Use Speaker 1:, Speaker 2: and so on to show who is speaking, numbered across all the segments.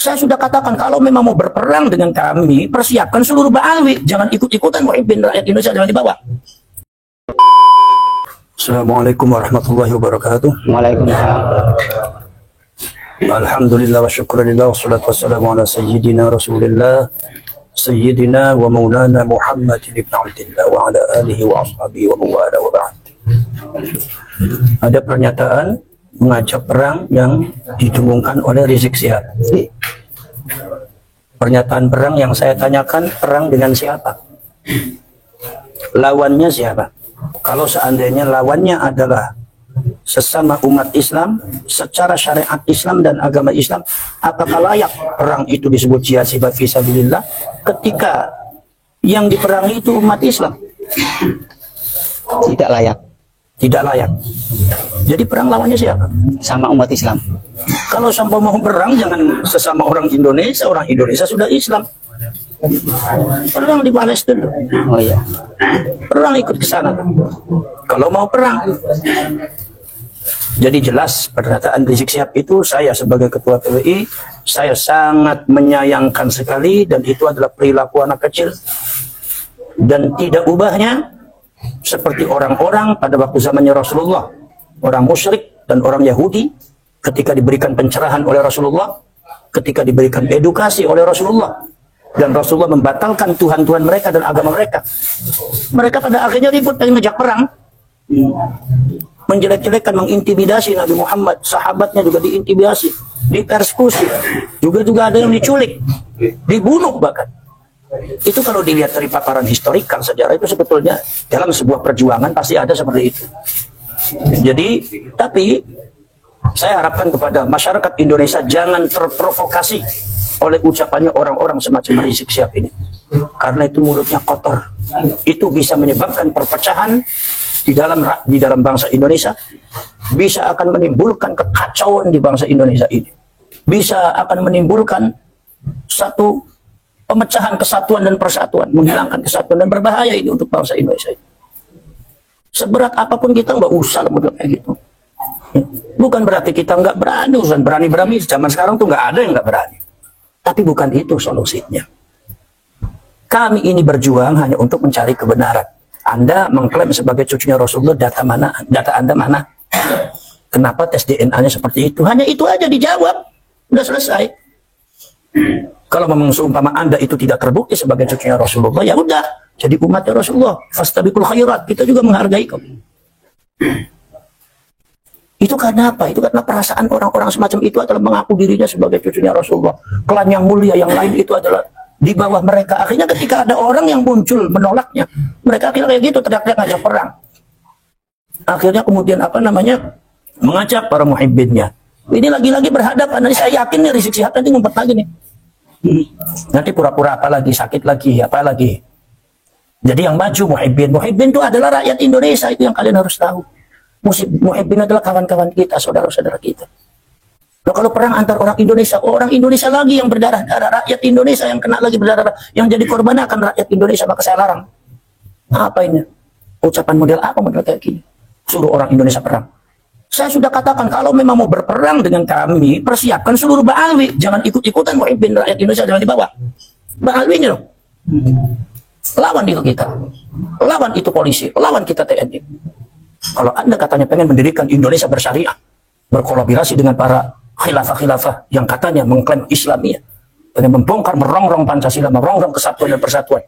Speaker 1: Saya sudah katakan, kalau memang mau berperang dengan kami, persiapkan seluruh Ba'alwi. Jangan ikut-ikutan muhibbin rakyat Indonesia, jangan dibawa. Assalamualaikum warahmatullahi wabarakatuh.
Speaker 2: Waalaikumsalam.
Speaker 1: Alhamdulillah wa syukurillah wassalatu wassalamu ala sayyidina rasulillah sayyidina wa maulana Muhammad ibn Abdillah wa ala alihi wa ashabihi wa mawala wa ba'd. Ada pernyataan mengajak perang yang didengungkan oleh Rizik Syihab. Pernyataan perang yang saya tanyakan, perang dengan siapa? Lawannya siapa? Kalau seandainya lawannya adalah sesama umat Islam secara syariat Islam dan agama Islam, apakah layak perang itu disebut jihad fi sabilillah ketika yang diperangi itu umat Islam?
Speaker 2: Tidak layak.
Speaker 1: Tidak layak. Jadi perang lawannya siapa?
Speaker 2: Sama umat Islam.
Speaker 1: Kalau sampai mau perang, jangan sesama orang Indonesia. Orang Indonesia sudah Islam. Perang di Palestina.
Speaker 2: Oh iya.
Speaker 1: Perang ikut ke sana. Kalau mau perang. Jadi jelas pernyataan Rizik Syihab itu, saya sebagai ketua PWI, saya sangat menyayangkan sekali, dan itu adalah perilaku anak kecil. Dan tidak ubahnya seperti orang-orang pada waktu zamannya Rasulullah, orang musyrik dan orang Yahudi, ketika diberikan pencerahan oleh Rasulullah, ketika diberikan edukasi oleh Rasulullah, dan Rasulullah membatalkan Tuhan-Tuhan mereka dan agama mereka, mereka pada akhirnya ribut dan ngejak perang, menjelek-jelekan, mengintimidasi Nabi Muhammad, sahabatnya juga diintimidasi, dipersekusi, juga ada yang diculik, dibunuh bahkan. Itu kalau dilihat dari paparan historikal sejarah, itu sebetulnya dalam sebuah perjuangan pasti ada seperti itu. Jadi, tapi saya harapkan kepada masyarakat Indonesia jangan terprovokasi oleh ucapannya orang-orang semacam Rizik Syihab ini, karena itu mulutnya kotor. Itu bisa menyebabkan perpecahan di dalam bangsa Indonesia, bisa akan menimbulkan kekacauan di bangsa Indonesia ini, bisa akan menimbulkan satu pemecahan kesatuan dan persatuan, menghilangkan kesatuan, dan berbahaya ini untuk bangsa Indonesia. Seberat apapun kita nggak usah model kayak gitu. Bukan berarti kita nggak berani, berani zaman sekarang tuh nggak ada yang nggak berani. Tapi bukan itu solusinya. Kami ini berjuang hanya untuk mencari kebenaran. Anda mengklaim sebagai cucunya Rasulullah, data mana? Data Anda mana? Kenapa tes DNA-nya seperti itu? Hanya itu aja dijawab, udah selesai. Kalau memang seumpama Anda itu tidak terbukti sebagai cucunya Rasulullah, ya udah, jadi umatnya Rasulullah. Fastabiqul khairat, kita juga menghargai kamu. Itu karena apa? Itu karena perasaan orang-orang semacam itu adalah mengaku dirinya sebagai cucunya Rasulullah. Klan yang mulia yang lain itu adalah di bawah mereka. Akhirnya ketika ada orang yang muncul menolaknya, mereka akhirnya kayak gitu, teriak-teriak ngajak perang. Akhirnya kemudian mengajak para muhibbinnya. Ini lagi-lagi berhadapan. Nanti saya yakin nih Rizik Syihab nanti ngumpet lagi nih. Nanti pura-pura apa lagi, sakit lagi, apa lagi. Jadi yang maju muhibbin itu adalah rakyat Indonesia, itu yang kalian harus tahu. Muhibbin adalah kawan-kawan kita, saudara-saudara kita. Nah, kalau perang antar orang Indonesia lagi yang berdarah-darah, rakyat Indonesia yang kena lagi berdarah, yang jadi korban akan rakyat Indonesia, maka saya larang. Apa ini? Ucapan model apa model kayak gini? Suruh orang Indonesia perang. Saya sudah katakan, kalau memang mau berperang dengan kami, persiapkan seluruh Ba'alwi. Jangan ikut-ikutan muhibbin rakyat Indonesia, jangan dibawa. Ba'alwinya dong. Lawan itu kita. Lawan itu polisi. Lawan kita TNI. Kalau Anda katanya pengen mendirikan Indonesia bersyariah, berkolaborasi dengan para khilafah-khilafah yang katanya mengklaim Islamiyah, pengen membongkar, merongrong Pancasila, merongrong kesatuan dan persatuan,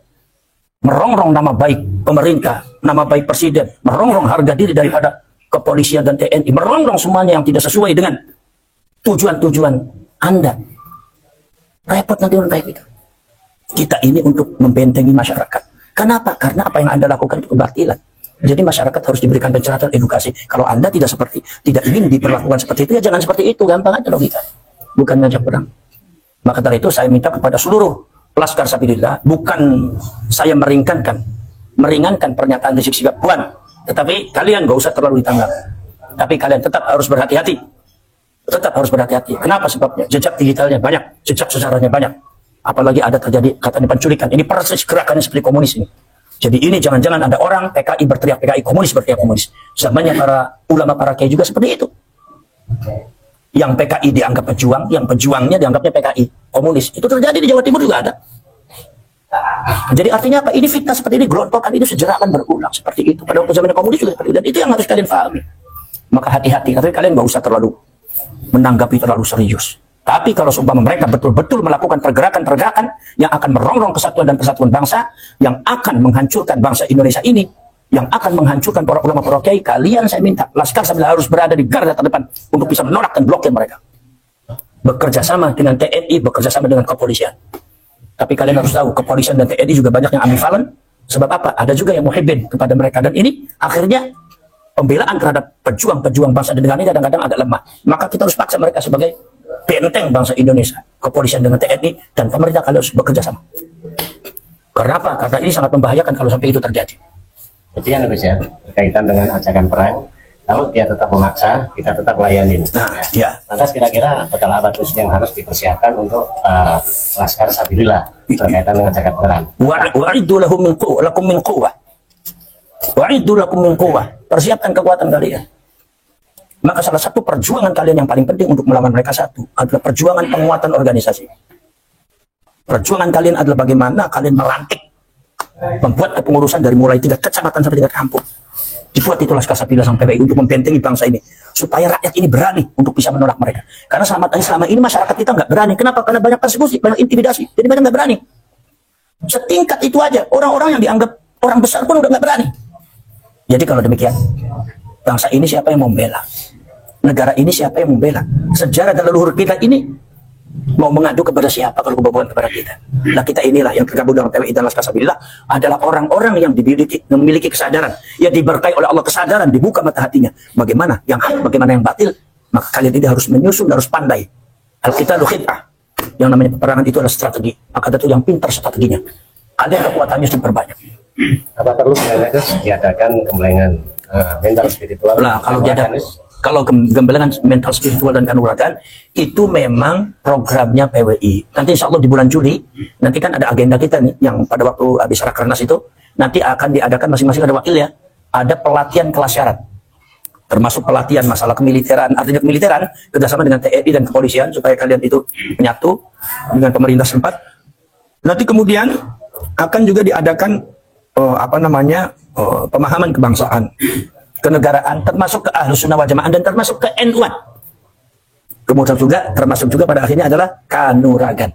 Speaker 1: merongrong nama baik pemerintah, nama baik presiden, merongrong harga diri daripada kepolisian dan TNI, merongrong semuanya yang tidak sesuai dengan tujuan-tujuan Anda. Repot nanti orang kayak gitu. Kita ini untuk membentengi masyarakat. Kenapa? Karena apa yang Anda lakukan itu kebatilan. Jadi masyarakat harus diberikan pencerahan, edukasi. Kalau Anda tidak ingin diperlakukan seperti itu, ya jangan seperti itu. Gampang aja logika. Bukan ngajak perang. Maka dari itu saya minta kepada seluruh laskar sabilillah, bukan saya meringankan pernyataan Rizik Syihab, bukan. Tetapi kalian gak usah terlalu ditanggap. Tapi kalian tetap harus berhati-hati. Tetap harus berhati-hati. Kenapa sebabnya? Jejak digitalnya banyak, jejak sejarahnya banyak. Apalagi ada terjadi katanya penculikan. Ini persis gerakannya seperti komunis ini. Jadi ini jangan-jangan ada orang PKI berteriak PKI, komunis berteriak komunis. Zamannya para ulama, para kiai juga seperti itu. Yang PKI dianggap pejuang, yang pejuangnya dianggapnya PKI. komunis. Itu terjadi di Jawa Timur juga ada. Jadi artinya apa? Ini fitnah seperti ini, gelontokan ini sejarah akan berulang seperti itu. Pada waktu zaman komunis juga seperti itu. Dan itu yang harus kalian pahami. Maka hati-hati, tapi kalian nggak usah terlalu menanggapi terlalu serius. Tapi kalau seumpama mereka betul-betul melakukan pergerakan-pergerakan yang akan merongrong kesatuan dan persatuan bangsa, yang akan menghancurkan bangsa Indonesia ini, yang akan menghancurkan para ulama, para kiai, kalian saya minta, Laskar Sabila harus berada di garda terdepan untuk bisa menolak dan blokir mereka. Bekerja sama dengan TNI, bekerja sama dengan kepolisian. Tapi kalian harus tahu, kepolisian dan TNI juga banyak yang ambivalen. Sebab apa? Ada juga yang muhibbin kepada mereka. Dan ini akhirnya pembelaan terhadap pejuang-pejuang bangsa dan negara ini kadang-kadang agak lemah. Maka kita harus paksa mereka sebagai benteng bangsa Indonesia. Kepolisian dengan TNI dan pemerintah kalian harus bekerja sama. Kenapa? Karena ini sangat membahayakan kalau sampai itu terjadi.
Speaker 3: Jadi ya Gus ya, berkaitan dengan ajakan perang, kalau dia tetap memaksa, kita tetap layanin.
Speaker 1: Nah, ya.
Speaker 3: Lantas kira-kira bekal apa Gus yang harus dipersiapkan untuk Laskar Sabilillah berkaitan dengan ajakan perang?
Speaker 1: Wa'iddu lahum min quwwah, lakum min quwwah. Wa'iddu lakum min quwwah. Persiapkan kekuatan kalian. Maka salah satu perjuangan kalian yang paling penting untuk melawan mereka satu adalah perjuangan penguatan organisasi. Perjuangan kalian adalah bagaimana kalian melantik, membuat kepengurusan dari mulai tingkat kecamatan sampai tingkat kampung. Dibuat itu Laskar Sabila sampai PBI untuk membentengi bangsa ini, supaya rakyat ini berani untuk bisa menolak mereka. Karena selama ini masyarakat kita nggak berani. Kenapa? Karena banyak persekusi, banyak intimidasi. Jadi banyak nggak berani. Setingkat itu aja, orang-orang yang dianggap orang besar pun udah nggak berani. Jadi kalau demikian, bangsa ini siapa yang membela? Negara ini siapa yang membela? Sejarah dan leluhur kita ini mau mengadu kepada siapa kalau bukan kepada kita? Nah, kita inilah yang tergabung dalam PWI dan Laskar Sabilillah adalah orang-orang yang memiliki kesadaran, yang diberkahi oleh Allah kesadaran, dibuka mata hatinya. Bagaimana yang hak, bagaimana yang batil? Maka kalian ini harus menyusun, harus pandai. Al-qitalu khid'ah. Yang namanya peperangan itu adalah strategi. Maka itu yang pintar strateginya. Kalian kekuatannya harus diperbanyak.
Speaker 3: Apa perlu diadakan gemblengan mental spiritual?
Speaker 1: Nah, kalau gemblengan mental spiritual dan kanuragan itu memang programnya PWI. Nanti insya Allah di bulan Juli nanti kan ada agenda kita nih yang pada waktu habis rakernas itu nanti akan diadakan masing-masing ada wakil ya. Ada pelatihan kelas syarat, termasuk pelatihan masalah kemiliteran, artinya kemiliteran kerjasama dengan TNI dan kepolisian supaya kalian itu menyatu dengan pemerintah setempat. Nanti kemudian akan juga diadakan pemahaman kebangsaan, kenegaraan, termasuk ke Ahlus Sunnah wal Jamaah dan termasuk ke NU. Kemudian juga termasuk juga pada akhirnya adalah kanuragan,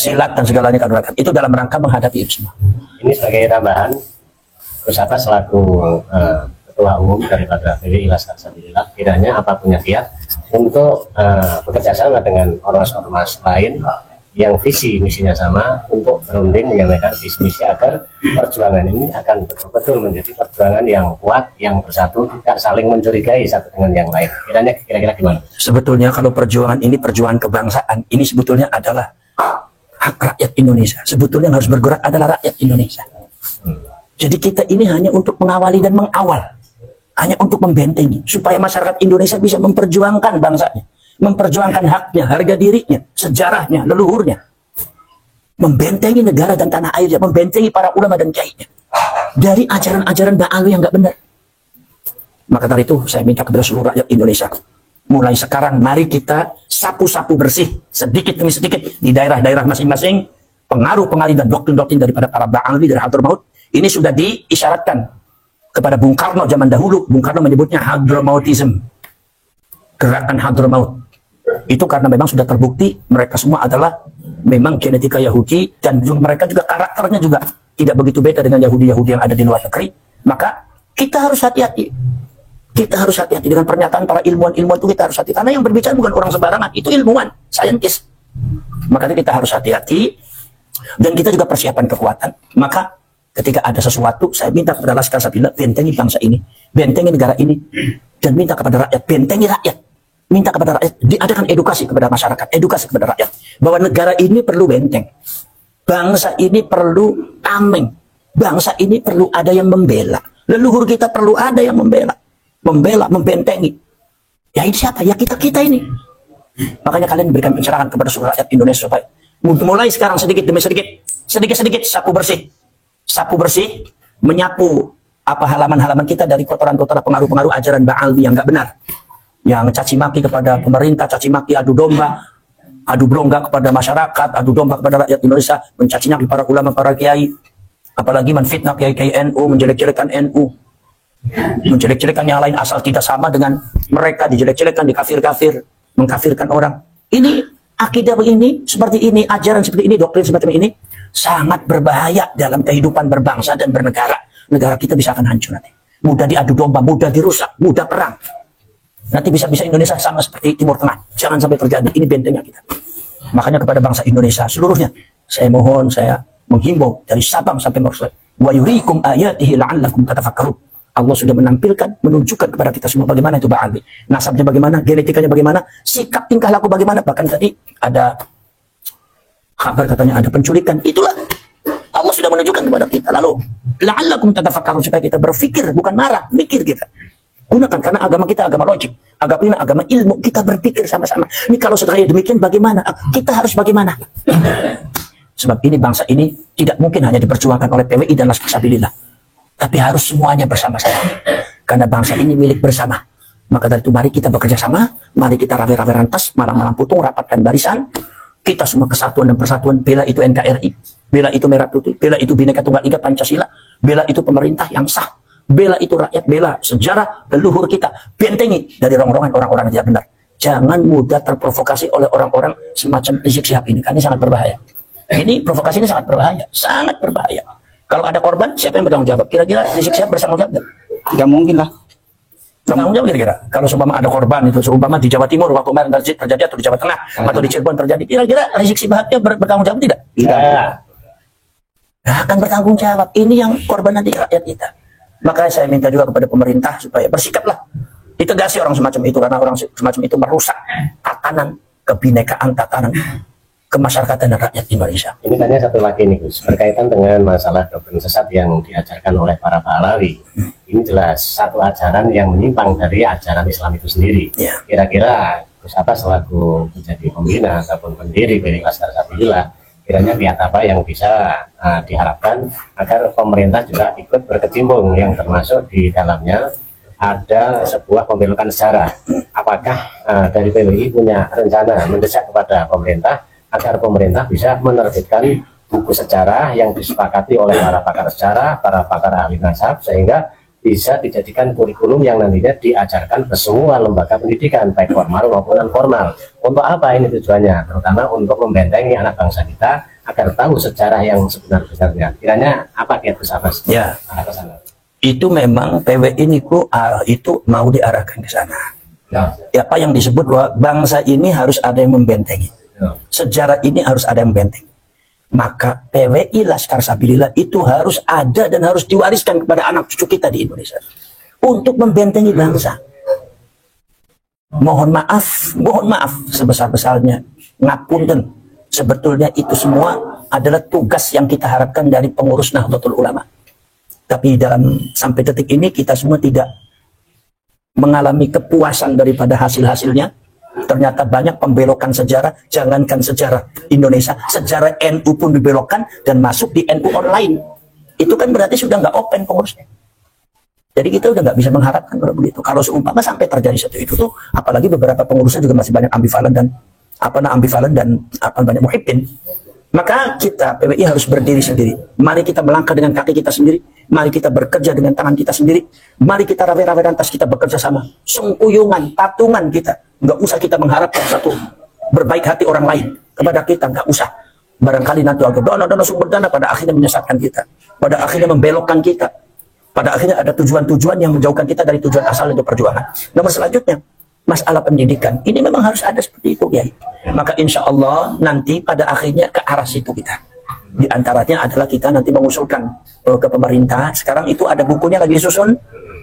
Speaker 1: silat dan segalanya kanuragan. Itu dalam rangka menghadapi itu semua.
Speaker 3: Ini sebagai tambahan, Gus Abbas selaku ketua umum daripada PWI Laskar Sabilillah, kiranya apa punya kiat untuk bekerja sama dengan ormas-ormas lain yang visi misinya sama untuk berunding menyampaikan visi misi agar perjuangan ini akan betul-betul menjadi perjuangan yang kuat, yang bersatu, tidak saling mencurigai satu dengan yang lain. Kira-kira gimana?
Speaker 1: Sebetulnya kalau perjuangan ini perjuangan kebangsaan, ini sebetulnya adalah hak rakyat Indonesia. Sebetulnya yang harus bergerak adalah rakyat Indonesia. Jadi kita ini hanya untuk mengawali dan mengawal, hanya untuk membentengi supaya masyarakat Indonesia bisa memperjuangkan bangsanya, memperjuangkan haknya, harga dirinya, sejarahnya, leluhurnya, membentengi negara dan tanah airnya, membentengi para ulama dan kiainya dari ajaran-ajaran ba'awi yang nggak benar. Maka dari itu saya minta kepada seluruh rakyat Indonesia, mulai sekarang mari kita sapu-sapu bersih sedikit demi sedikit di daerah-daerah masing-masing pengaruh-pengaruh dan doktrin-doktrin daripada para ba'awi dari Hadramaut. Ini sudah diisyaratkan kepada Bung Karno zaman dahulu. Bung Karno menyebutnya Hadramautism, gerakan Hadramaut. Itu karena memang sudah terbukti mereka semua adalah memang genetika Yahudi dan mereka juga karakternya juga tidak begitu beda dengan Yahudi-Yahudi yang ada di luar negeri. Maka kita harus hati-hati. Kita harus hati-hati dengan pernyataan para ilmuwan-ilmuwan itu, kita harus hati. Karena yang berbicara bukan orang sembarangan, itu ilmuwan, saintis. Maka kita harus hati-hati dan kita juga persiapan kekuatan. Maka ketika ada sesuatu, saya minta kepada Laskar Sabilillah, bentengi bangsa ini, bentengi negara ini, dan minta kepada rakyat, bentengi rakyat. Minta kepada rakyat, diadakan edukasi kepada masyarakat, edukasi kepada rakyat, bahwa negara ini perlu benteng. Bangsa ini perlu tameng. Bangsa ini perlu ada yang membela. Leluhur kita perlu ada yang membela. Membela, membentengi. Ya ini siapa? Ya kita-kita ini. Makanya kalian berikan pencerahan kepada seluruh rakyat Indonesia supaya mulai sekarang sedikit demi sedikit sapu bersih. Sapu bersih, menyapu halaman-halaman kita dari kotoran-kotoran pengaruh-pengaruh ajaran ba'awi yang nggak benar, yang caci maki kepada pemerintah, caci maki, adu domba, adu bronggak kepada masyarakat, adu domba kepada rakyat Indonesia, mencaci maki para ulama, para kiai, apalagi menfitnah kiai-kiai NU, menjelek-jelekan NU, menjelek-jelekan yang lain asal tidak sama dengan mereka, dijelek-jelekan, dikafir-kafir, mengkafirkan orang. Ini akidah begini, seperti ini, ajaran seperti ini, doktrin seperti ini, sangat berbahaya dalam kehidupan berbangsa dan bernegara. Negara kita bisa akan hancur nanti. Mudah diadu domba, mudah dirusak, mudah perang. Nanti bisa-bisa Indonesia sama seperti Timur Tengah. Jangan sampai terjadi. Ini bentengnya kita. Makanya kepada bangsa Indonesia seluruhnya, saya mohon, saya menghimbau dari Sabang sampai Merauke. Wa yuriikum ayatihi la'allakum tatafakkarun. Allah sudah menampilkan, menunjukkan kepada kita semua bagaimana itu Ba'al. Nasabnya bagaimana, genetikanya bagaimana, sikap tingkah laku bagaimana. Bahkan tadi ada kabar katanya ada penculikan. Itulah Allah sudah menunjukkan kepada kita. Lalu la'allakum tatafakkarun, supaya kita berpikir, bukan marah, mikir kita. Gunakan, karena agama kita agama logik, agama ilmu, kita berpikir sama-sama. Ini kalau setelah demikian bagaimana? Kita harus bagaimana? Sebab ini bangsa ini tidak mungkin hanya diperjuangkan oleh PWI dan Laskar Sabilillah, tapi harus semuanya bersama-sama. Karena bangsa ini milik bersama. Maka dari itu mari kita bekerja sama, mari kita rame-rame rantas, malam-malam putung, rapatkan barisan. Kita semua kesatuan dan persatuan, bela itu NKRI, bela itu Merah Putih, bela itu Bhinneka Tunggal Ika Pancasila, bela itu pemerintah yang sah. Bela itu rakyat, bela sejarah leluhur kita, bentengi dari rongrongan orang-orang yang tidak benar. Jangan mudah terprovokasi oleh orang-orang semacam Rizik Syihab ini, karena ini sangat berbahaya. Ini provokasi ini sangat berbahaya, sangat berbahaya. Kalau ada korban, siapa yang bertanggung jawab? Kira-kira Rizik Syihab bertanggung jawab?
Speaker 2: Tidak mungkin lah.
Speaker 1: Bertanggung jawab kira-kira. Kalau seumpama ada korban itu, seumpama di Jawa Timur waktu kemarin terjadi, atau di Jawa Tengah, atau di Cirebon terjadi, kira-kira Rizik Syihab bertanggung jawab tidak?
Speaker 3: Tidak.
Speaker 1: Nah, akan bertanggung jawab. Ini yang korban nanti rakyat kita. Makanya saya minta juga kepada pemerintah supaya bersikaplah, ditegasi orang semacam itu, karena orang semacam itu merusak tatanan kebinekaan, tatanan kemasyarakatan dan rakyat Indonesia.
Speaker 3: Ini tanya satu lagi nih Gus, berkaitan dengan masalah doktrin sesat yang diajarkan oleh para pahlawi. Ini jelas satu ajaran yang menyimpang dari ajaran Islam itu sendiri.
Speaker 1: Ya.
Speaker 3: Kira-kira Gus Abbas selaku menjadi pembina ataupun pendiri dari Laskar Sabilillah, kiranya lihat apa yang bisa diharapkan agar pemerintah juga ikut berkecimpung, yang termasuk di dalamnya ada sebuah pembelokan sejarah. Apakah dari PWI punya rencana mendesak kepada pemerintah agar pemerintah bisa menerbitkan buku sejarah yang disepakati oleh para pakar sejarah, para pakar ahli nasab, sehingga bisa dijadikan kurikulum yang nantinya diajarkan ke semua lembaga pendidikan, baik formal maupun non formal. Untuk apa ini tujuannya? Terutama untuk membentengi anak bangsa kita agar tahu sejarah yang sebenar-benarnya. Kiranya apa kiat Gus Abbas?
Speaker 1: Ya.
Speaker 3: Arah ke sana.
Speaker 1: Itu memang PWI itu mau diarahkan ke sana.
Speaker 3: Ya.
Speaker 1: Apa yang disebut bahwa bangsa ini harus ada yang membentengi.
Speaker 3: Ya.
Speaker 1: Sejarah ini harus ada yang membentengi. Maka PWI Laskar Sabilillah itu harus ada dan harus diwariskan kepada anak cucu kita di Indonesia untuk membentengi bangsa. Mohon maaf sebesar-besarnya, ngapunten. Sebetulnya itu semua adalah tugas yang kita harapkan dari pengurus Nahdlatul Ulama. Tapi sampai detik ini kita semua tidak mengalami kepuasan daripada hasil-hasilnya. Ternyata banyak pembelokan sejarah, jangankan sejarah Indonesia, sejarah NU pun dibelokkan dan masuk di NU online. Itu kan berarti sudah nggak open pengurusnya. Jadi kita udah nggak bisa mengharapkan kalau begitu. Kalau seumpama sampai terjadi satu itu tuh, apalagi beberapa pengurusnya juga masih banyak ambivalen dan banyak muhibbin. Maka kita PWI harus berdiri sendiri. Mari kita melangkah dengan kaki kita sendiri. Mari kita bekerja dengan tangan kita sendiri. Mari kita rawe-rawe rantas, kita bekerja sama. Sungkuyungan, patungan kita. Nggak usah kita mengharapkan satu berbaik hati orang lain kepada kita. Nggak usah. Barangkali nanti ada dana sumber dana pada akhirnya menyesatkan kita. Pada akhirnya membelokkan kita. Pada akhirnya ada tujuan-tujuan yang menjauhkan kita dari tujuan asal itu perjuangan. Nomor selanjutnya, masalah pendidikan. Ini memang harus ada seperti itu, Kiai. Maka insya Allah nanti pada akhirnya ke arah situ kita. Di antaranya adalah kita nanti mengusulkan ke pemerintah. Sekarang itu ada bukunya lagi disusun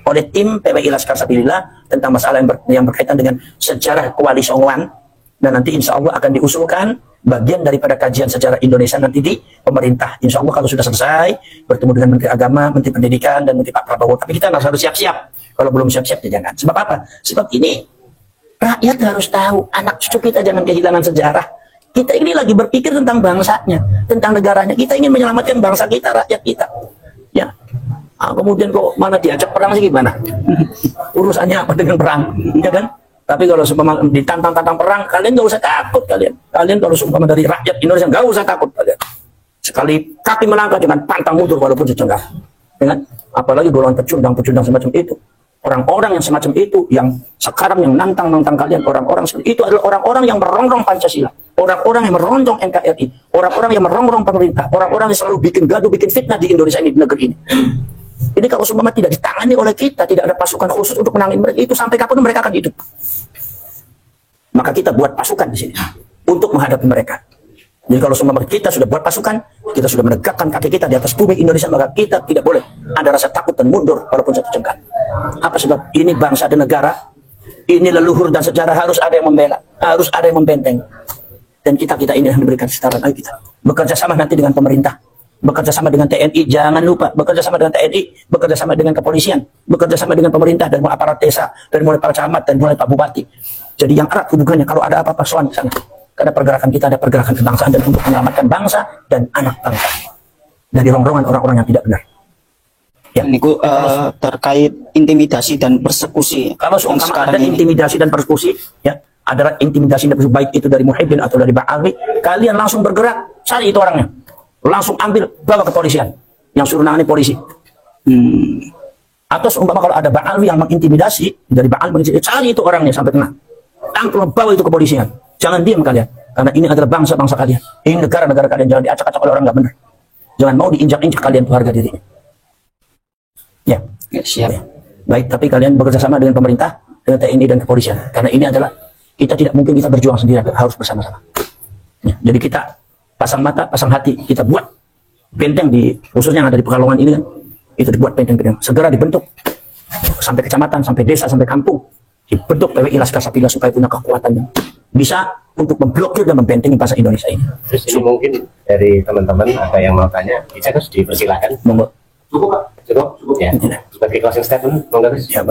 Speaker 1: oleh tim PWI Laskar Sabilillah tentang masalah yang berkaitan dengan sejarah Kuali Songwan. Dan nanti insya Allah akan diusulkan bagian daripada kajian sejarah Indonesia nanti di pemerintah. Insya Allah kalau sudah selesai, bertemu dengan Menteri Agama, Menteri Pendidikan, dan Menteri Pak Prabowo. Tapi kita harus siap-siap. Kalau belum siap-siap, ya jangan. Sebab apa? Sebab ini rakyat harus tahu, anak cucu kita jangan kehilangan sejarah. Kita ini lagi berpikir tentang bangsanya, tentang negaranya. Kita ingin menyelamatkan bangsa kita, rakyat kita. Ya. Kemudian kok mana diajak perang sih gimana? Urusannya apa dengan perang? Ya kan? Tapi kalau seumpama ditantang-tantang perang, kalian nggak usah takut kalian. Kalian kalau seumpama dari rakyat Indonesia nggak usah takut kalian. Sekali kaki melangkah dengan pantang mundur walaupun secengkah. Dengan apalagi golongan pecundang-pecundang semacam itu. Orang-orang yang semacam itu yang sekarang yang nantang-nantang kalian, orang-orang seperti itu adalah orang-orang yang merongrong Pancasila, orang-orang yang merongrong NKRI, orang-orang yang merongrong pemerintah, orang-orang yang selalu bikin gaduh, bikin fitnah di Indonesia ini, di negeri ini. Ini kalau seumpama tidak ditangani oleh kita, tidak ada pasukan khusus untuk menangani mereka, itu sampai kapan mereka akan hidup? Maka kita buat pasukan di sini untuk menghadapi mereka. Jadi kalau seumpama kita sudah buat pasukan, kita sudah menegakkan kaki kita di atas bumi Indonesia, maka kita tidak boleh ada rasa takut dan mundur walaupun satu jengkal. Apa sebab? Ini bangsa dan negara, ini leluhur dan sejarah, harus ada yang membela, harus ada yang membenteng. Dan kita ini yang diberikan kesetaraan. Ayo kita bekerja sama nanti dengan pemerintah, bekerja sama dengan TNI, jangan lupa bekerja sama dengan TNI, bekerja sama dengan kepolisian, bekerja sama dengan pemerintah dan aparat desa, dari mulai Pak Camat dan mulai Pak Bupati. Jadi yang erat hubungannya kalau ada apa-apa soal di sana. Karena pergerakan kita ada pergerakan kebangsaan dan untuk menyelamatkan bangsa dan anak bangsa dari rongrongan orang-orang yang tidak benar.
Speaker 2: Ya. Ini terkait intimidasi dan persekusi.
Speaker 1: Kalau seumpama ada intimidasi dan persekusi, ya, ada intimidasi dan persekusi baik itu dari Muhyiddin atau dari Bang Alwi, kalian langsung bergerak, cari itu orangnya, langsung ambil, bawa ke kepolisian, yang suruh nangani polisi. Atau seumpama kalau ada Bang Alwi yang mengintimidasi dari Bang Alwi, cari itu orangnya sampai kena, langsung bawa itu ke kepolisian. Jangan diam kalian, karena ini adalah bangsa-bangsa kalian, ini negara-negara kalian, jangan diacak-acak oleh orang nggak benar. Jangan mau diinjak-injak kalian tuh harga dirinya. Ya,
Speaker 2: siap.
Speaker 1: Ya. Baik, tapi kalian bekerja sama dengan pemerintah, dengan TNI dan kepolisian, karena ini adalah kita tidak mungkin kita berjuang sendirian, harus bersama-sama. Ya, jadi kita pasang mata, pasang hati, kita buat benteng di khususnya yang ada di Pekalongan ini kan, itu dibuat benteng-benteng, segera dibentuk sampai kecamatan, sampai desa, sampai kampung, dibentuk PWI Laskar Sapila supaya punya kekuatan yang bisa untuk memblokir dan membentengi bahasa Indonesia ini.
Speaker 3: Terus ini mungkin dari teman-teman ada yang mau tanya, bisa terus dipersilakan.
Speaker 1: Monggo.
Speaker 3: Cukup Pak? Cukup ya. Sebagai closing statement, monggo Gus.
Speaker 1: Ya,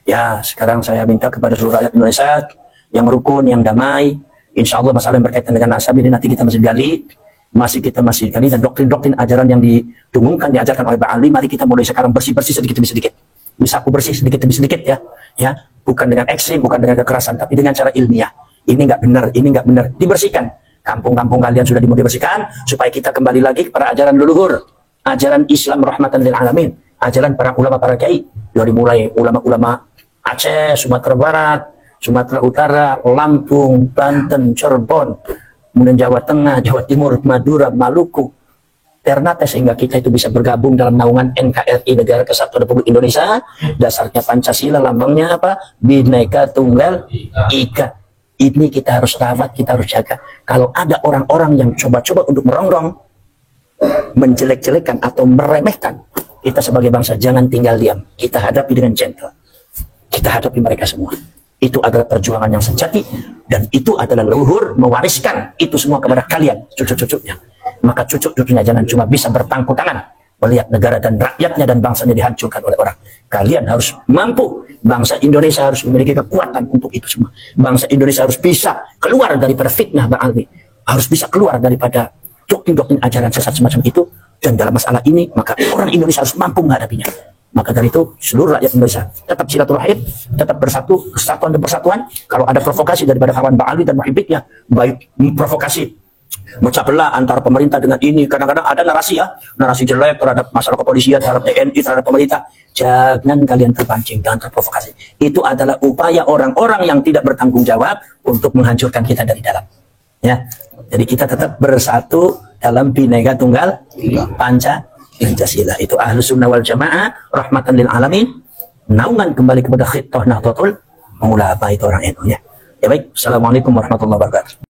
Speaker 1: ya sekarang saya minta kepada seluruh rakyat Indonesia yang rukun, yang damai. Insya Allah masalah yang berkaitan dengan nasab ini nanti kita masih gali, masih gali, dan doktrin-doktrin ajaran yang didengungkan, diajarkan oleh Pak Ali, mari kita mulai sekarang bersih-bersih sedikit demi sedikit. Disapu bersih sedikit demi sedikit ya, bukan dengan ekstrim, bukan dengan kekerasan, tapi dengan cara ilmiah. Ini nggak benar, dibersihkan. Kampung-kampung kalian sudah dimulai dibersihkan supaya kita kembali lagi kepada ajaran leluhur, ajaran Islam rahmatan lil alamin, ajaran para ulama, para kiai, dari mulai ulama-ulama Aceh, Sumatera Barat, Sumatera Utara, Lampung, Banten, Cirebon, kemudian Jawa Tengah, Jawa Timur, Madura, Maluku, Ternate, sehingga kita itu bisa bergabung dalam naungan NKRI, Negara Kesatuan Republik Indonesia. Dasarnya Pancasila, lambangnya apa? Bhinneka Tunggal Ika. Ini kita harus rawat, kita harus jaga. Kalau ada orang-orang yang coba-coba untuk merongrong, menjelek-jelekan atau meremehkan, kita sebagai bangsa jangan tinggal diam. Kita hadapi dengan gentle. Kita hadapi mereka semua. Itu adalah perjuangan yang sejati, dan itu adalah leluhur mewariskan itu semua kepada kalian, cucu-cucunya. Maka cucu-cucunya jangan cuma bisa berpangku tangan melihat negara dan rakyatnya dan bangsanya dihancurkan oleh orang. Kalian harus mampu. Bangsa Indonesia harus memiliki kekuatan untuk itu semua. Bangsa Indonesia harus bisa keluar daripada fitnah Bang Alwi, harus bisa keluar daripada doktrin-doktrin ajaran sesat semacam itu. Dan dalam masalah ini, maka orang Indonesia harus mampu menghadapinya. Maka dari itu, seluruh rakyat Indonesia tetap silaturahim, tetap bersatu, kesatuan dan persatuan. Kalau ada provokasi daripada kawan Bang Alwi dan Muhyiddin, baik provokasi memecah belah antara pemerintah dengan ini, kadang-kadang ada narasi jelek terhadap masalah kepolisian, terhadap TNI, terhadap pemerintah. Jangan kalian terpancing, jangan terprovokasi. Itu adalah upaya orang-orang yang tidak bertanggung jawab untuk menghancurkan kita dari dalam. Ya, jadi kita tetap bersatu dalam Bhinneka Tunggal Pancasila. Itu Ahlus Sunnah wal Jamaah rahmatan lil alamin. Naungan kembali kepada Khittah Nahdlatul Ulama, itu orang NU ya. Ya baik, assalamualaikum warahmatullahi wabarakatuh.